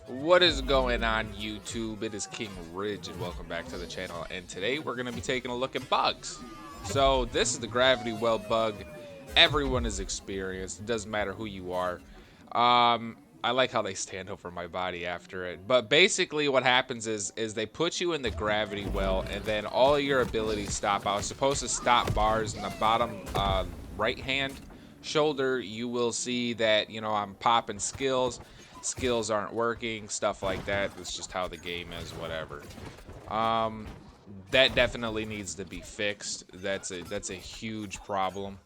What is going on, YouTube? It is King Ridge, and welcome back to the channel. And today we're going to be taking a look at bugs. So this is the gravity well bug. Everyone is experienced. It doesn't matter who you are. I like how they stand over my body after it. But basically, what happens is they put you in the gravity well, and then all of your abilities stop. I was supposed to stop bars in the bottom right hand shoulder. You will see that I'm popping skills aren't working, stuff like that. It's just how the game is, whatever. Um, that definitely needs to be fixed. That's a huge problem.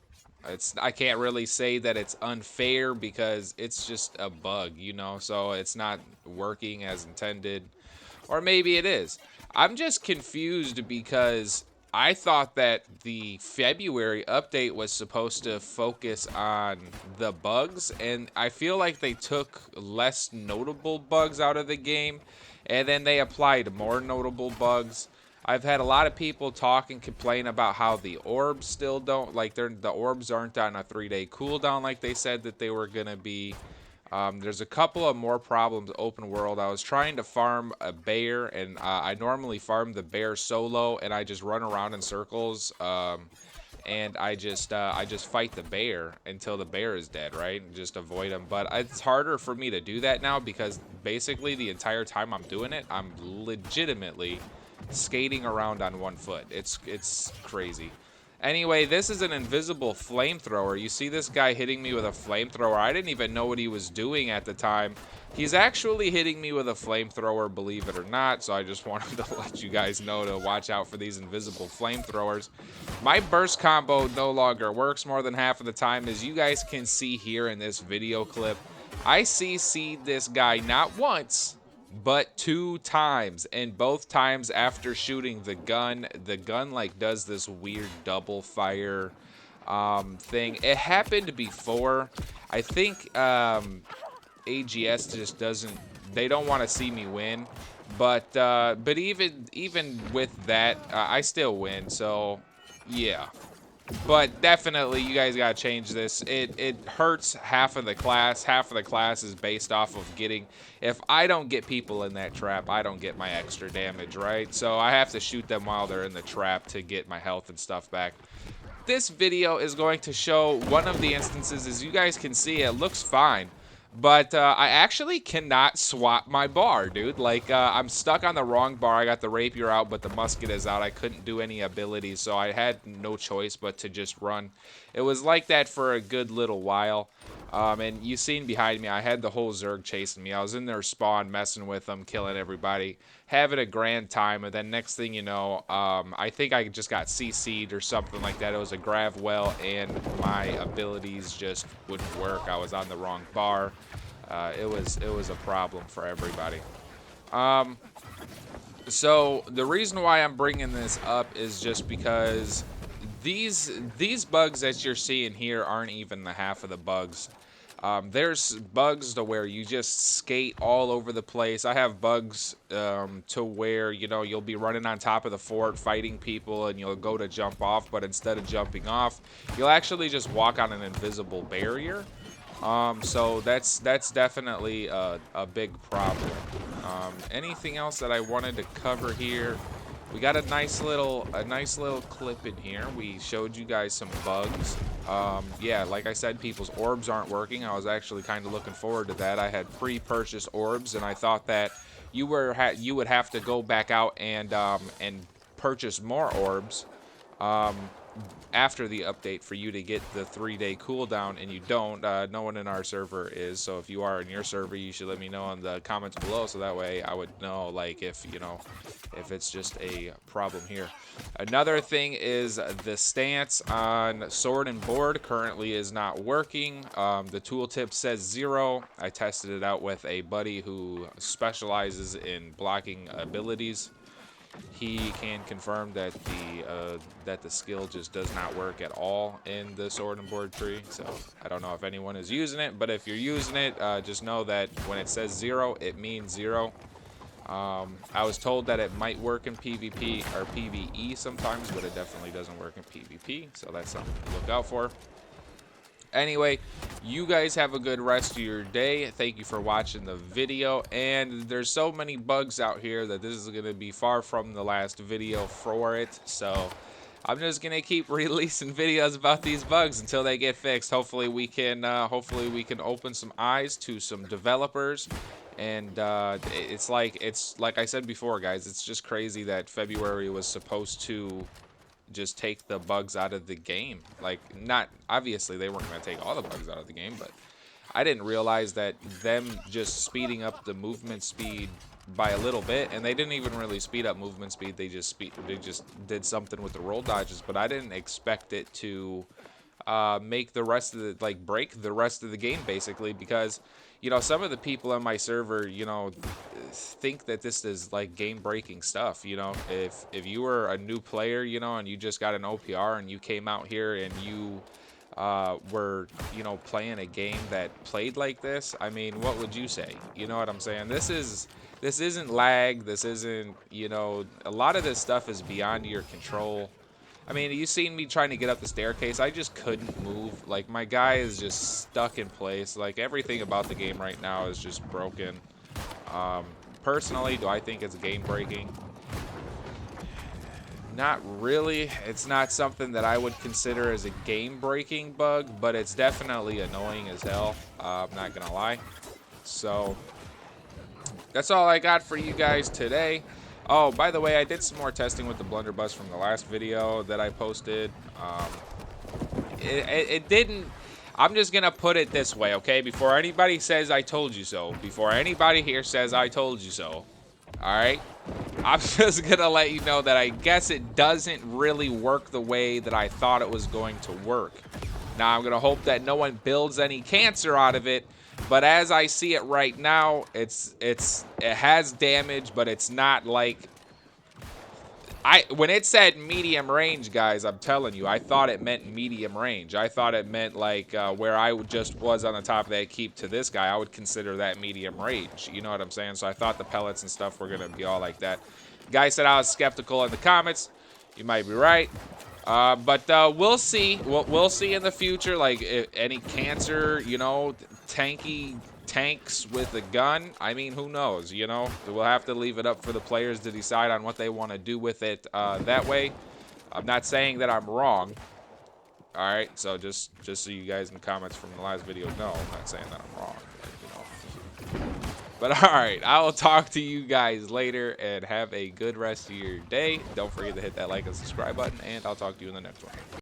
I can't really say that it's unfair because it's just a bug. So it's not working as intended. Or maybe it is. I'm just confused because I thought that the February update was supposed to focus on the bugs, and I feel like they took less notable bugs out of the game, and then they applied more notable bugs. I've had a lot of people talk and complain about how the orbs still don't, like the orbs aren't on a 3-day cooldown like they said that they were gonna be. There's a couple of more problems open world. I was trying to farm a bear, and I normally farm the bear solo, and I just run around in circles, and I just fight the bear until the bear is dead, right? And just avoid him. But it's harder for me to do that now because basically the entire time I'm doing it, I'm legitimately skating around on one foot. It's crazy. Anyway, this is an invisible flamethrower. You see this guy hitting me with a flamethrower. I didn't even know what he was doing at the time. He's actually hitting me with a flamethrower, believe it or not. So I just wanted to let you guys know to watch out for these invisible flamethrowers. My burst combo no longer works more than half of the time. As you guys can see here in this video clip, I CC'd this guy not once, but 2 times, and both times after shooting the gun like does this weird double fire thing. It happened before. I think AGS just doesn't, they don't want to see me win, but even with that, I still win. So yeah. But definitely, you guys gotta change this. It hurts half of the class. Half of the class is based off of getting. If I don't get people in that trap, I don't get my extra damage, right? So I have to shoot them while they're in the trap to get my health and stuff back. This video is going to show one of the instances. As you guys can see, it looks fine. But I actually cannot swap my bar, dude. Like, I'm stuck on the wrong bar. I got the rapier out, but the musket is out. I couldn't do any abilities, so I had no choice but to just run. It was like that for a good little while. And you seen behind me, I had the whole Zerg chasing me. I was in their spawn, messing with them, killing everybody, having a grand time. And then next thing you know, I think I just got CC'd or something like that. It was a grav well, and my abilities just wouldn't work. I was on the wrong bar. It was a problem for everybody. So the reason why I'm bringing this up is just because these bugs that you're seeing here aren't even the half of the bugs. There's bugs to where you just skate all over the place. I have bugs to where, you'll be running on top of the fort fighting people, and you'll go to jump off, but instead of jumping off, you'll actually just walk on an invisible barrier. So that's definitely a big problem. Anything else that I wanted to cover here? We got a nice little clip in here. We showed you guys some bugs. Yeah, like I said, people's orbs aren't working. I was actually kind of looking forward to that. I had pre-purchased orbs, and I thought that you would have to go back out and purchase more orbs after the update for you to get the 3-day cooldown, and you don't. No one in our server is, so if you are in your server, you should let me know in the comments below, so that way I would know, like, if it's just a problem here. Another thing is the stance on sword and board currently is not working. The tooltip says 0. I tested it out with a buddy who specializes in blocking abilities. He can confirm that the skill just does not work at all in the sword and board tree. So I don't know if anyone is using it, but if you're using it, just know that when it says 0, it means 0. I was told that it might work in PvP or PvE sometimes, but it definitely doesn't work in PvP. So that's something to look out for. Anyway, you guys have a good rest of your day. Thank you for watching the video. And there's so many bugs out here that this is going to be far from the last video for it. So I'm just going to keep releasing videos about these bugs until they get fixed. Hopefully we can open some eyes to some developers. And it's like I said before, guys, it's just crazy that February was supposed to just take the bugs out of the game. Like, not obviously they weren't going to take all the bugs out of the game, but I didn't realize that them just speeding up the movement speed by a little bit, and they didn't even really speed up movement speed. They just did something with the roll dodges, but I didn't expect it to make the rest of the, like, break the rest of the game, basically, because, you know, some of the people on my server, you know, think that this is like game breaking stuff. You know, if you were a new player, you know, and you just got an OPR and you came out here and you were, you know, playing a game that played like this, I mean, what would you say? You know what I'm saying? This isn't lag. This isn't, you know, a lot of this stuff is beyond your control. I mean, you seen me trying to get up the staircase. I just couldn't move. Like, my guy is just stuck in place. Like, everything about the game right now is just broken. Personally, do I think it's game breaking? Not really. It's not something that I would consider as a game breaking bug, but it's definitely annoying as hell. I'm not gonna lie. So that's all I got for you guys today. Oh, by the way, I did some more testing with the blunderbuss from the last video that I posted. It didn't. I'm just gonna put it this way, okay? Before anybody says I told you so, before anybody here says I told you so, all right? I'm just gonna let you know that I guess it doesn't really work the way that I thought it was going to work. Now, I'm gonna hope that no one builds any cancer out of it. But as I see it right now, it has damage, but it's not like when it said medium range, guys, I'm telling you, I thought it meant medium range. I thought it meant like where I just was on the top of that keep to this guy, I would consider that medium range. You know what I'm saying? So I thought the pellets and stuff were gonna be all like that. Guy said I was skeptical in the comments. You might be right. But we'll see. We'll see in the future, like, if any cancer, you know, tanks with a gun. I mean, who knows, you know? We'll have to leave it up for the players to decide on what they want to do with it that way. I'm not saying that I'm wrong. All right, so just so you guys in the comments from the last video know, I'm not saying that I'm wrong. But, you know. But all right, I will talk to you guys later, and have a good rest of your day. Don't forget to hit that like and subscribe button, and I'll talk to you in the next one.